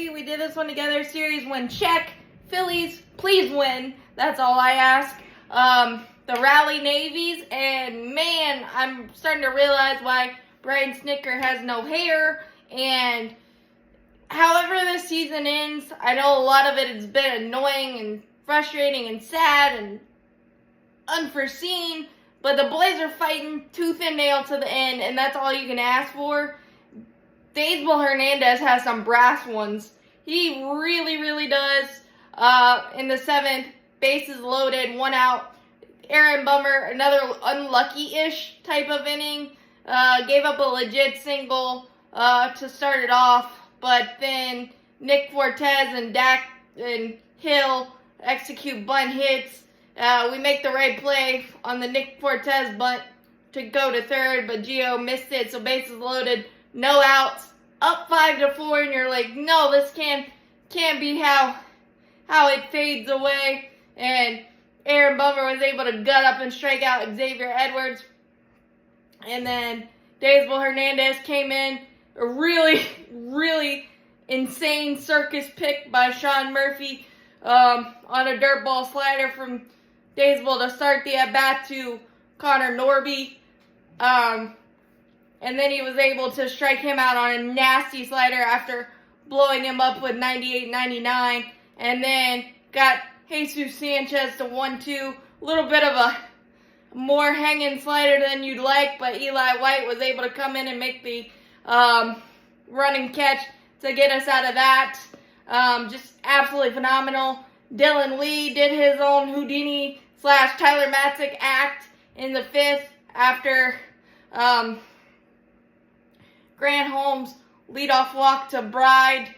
baby. We did this one together. Series win, check. Phillies, please win. That's all I ask. The Rally Navies, and man, I'm starting to realize why Brian Snitker has no hair. And however this season ends, I know a lot of it has been annoying and frustrating and sad and unforeseen, but the boys are fighting tooth and nail to the end, and that's all you can ask for. Daysbel Hernandez has some brass ones. He really, really does. In the 7th, bases loaded, 1 out. Aaron Bummer, another unlucky-ish type of inning. Gave up a legit single to start it off, but then Nick Fortes and Dak and Hill execute bunt hits. We make the right play on the Nick Fortes bunt to go to third, but Gio missed it, so bases loaded, no outs, up 5-4, and you're like, no, this can't be how it fades away. And Aaron Bummer was able to gut up and strike out Xavier Edwards. And then Daysbel Hernandez came in, a really, really insane circus pick by Sean Murphy on a dirt ball slider from Daysbel to start the at-bat to Connor Norby. And then he was able to strike him out on a nasty slider after blowing him up with 98-99. And then got Jesus Sanchez to 1-2. A little bit of a more hanging slider than you'd like, but Eli White was able to come in and make the running catch to get us out of that. Just absolutely phenomenal. Dylan Lee did his own Houdini / Tyler Matzik act in the 5th after Grant Holmes leadoff walk to Bride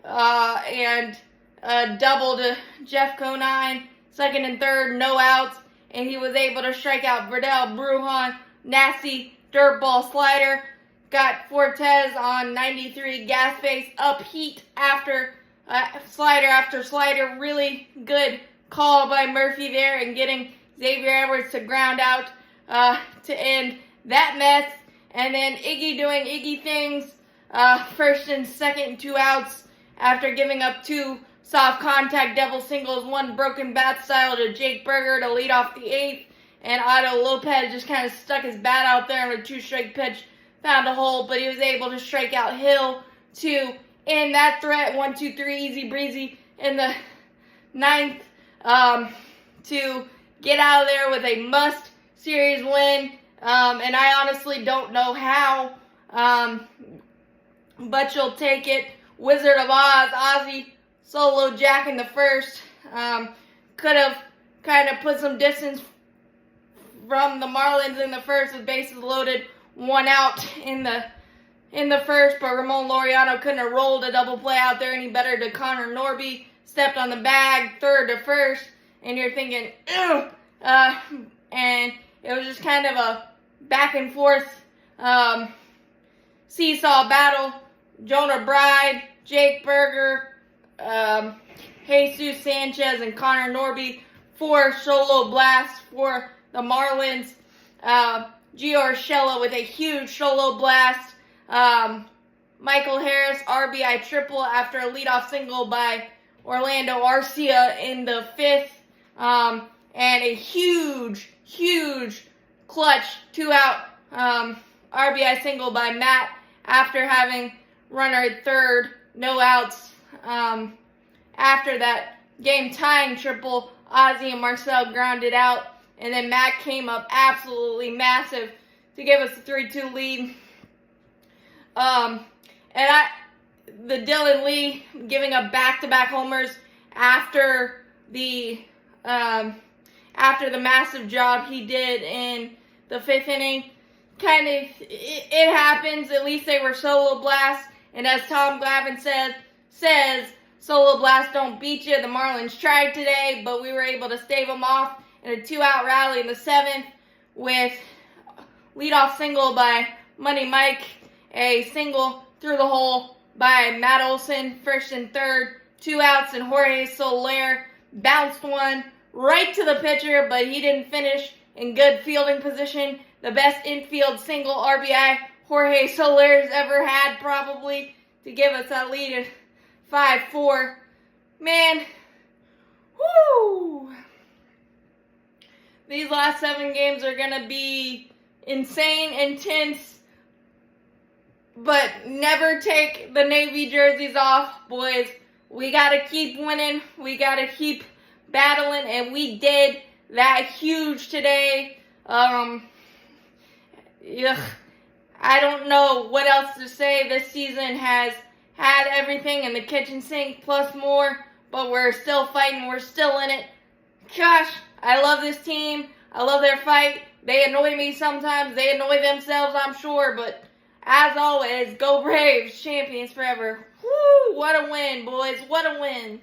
and double to Jeff Conine, 2nd and 3rd, no outs, and he was able to strike out Verdell Brujan, nasty dirt ball slider. Got Fortes on 93, gas face, up heat after slider after slider. Really good call by Murphy there and getting Xavier Edwards to ground out to end that mess. And then Iggy doing Iggy things, 1st and 2nd and 2 outs after giving up 2 soft contact double singles, 1 broken bat style to Jake Berger to lead off the 8th. And Otto Lopez just kind of stuck his bat out there on a 2-strike pitch, found a hole, but he was able to strike out Hill to end that threat. 1-2-3, easy breezy in the 9th to get out of there with a must series win. And I honestly don't know how, but you'll take it. Wizard of Oz, Ozzy, solo jack in the 1st. Could have kind of put some distance from the Marlins in the 1st with bases loaded, 1 out in the 1st, but Ramon Laureano couldn't have rolled a double play out there any better to Connor Norby. Stepped on the bag, 3rd to 1st, and you're thinking, ugh. And it was just kind of a back and forth seesaw battle. Jonah Bride, Jake Berger, Jesus Sanchez, and Connor Norby, 4 solo blasts for the Marlins. Gio Urshela with a huge solo blast. Michael Harris, RBI triple after a leadoff single by Orlando Arcia in the 5th. And a huge clutch 2-out RBI single by Matt after having runner at 3rd, no outs. After that game-tying triple, Ozzy and Marcel grounded out, and then Matt came up absolutely massive to give us a 3-2 lead. The Dylan Lee giving up back-to-back homers after the massive job he did in the 5th inning. Kind of, it happens. At least they were solo blasts. And as Tom Glavine says, solo blasts don't beat you. The Marlins tried today, but we were able to stave them off in a 2-out rally in the 7th with leadoff single by Money Mike, a single through the hole by Matt Olson, 1st and 3rd, 2 outs, and Jorge Soler bounced one right to the pitcher, but he didn't finish in good fielding position. The best infield single RBI Jorge Soler's ever had, probably, to give us that lead 5-4. Man, whoo! These last 7 games are going to be insane, intense, but never take the Navy jerseys off, boys. We got to keep winning. We got to keep battling, and we did that huge today. I don't know what else to say. This season has had everything in the kitchen sink plus more, but we're still fighting. We're still in it. Gosh, I love this team. I love their fight. They annoy me sometimes. They annoy themselves, I'm sure. But as always, go Braves, champions forever. Woo, what a win, boys. What a win.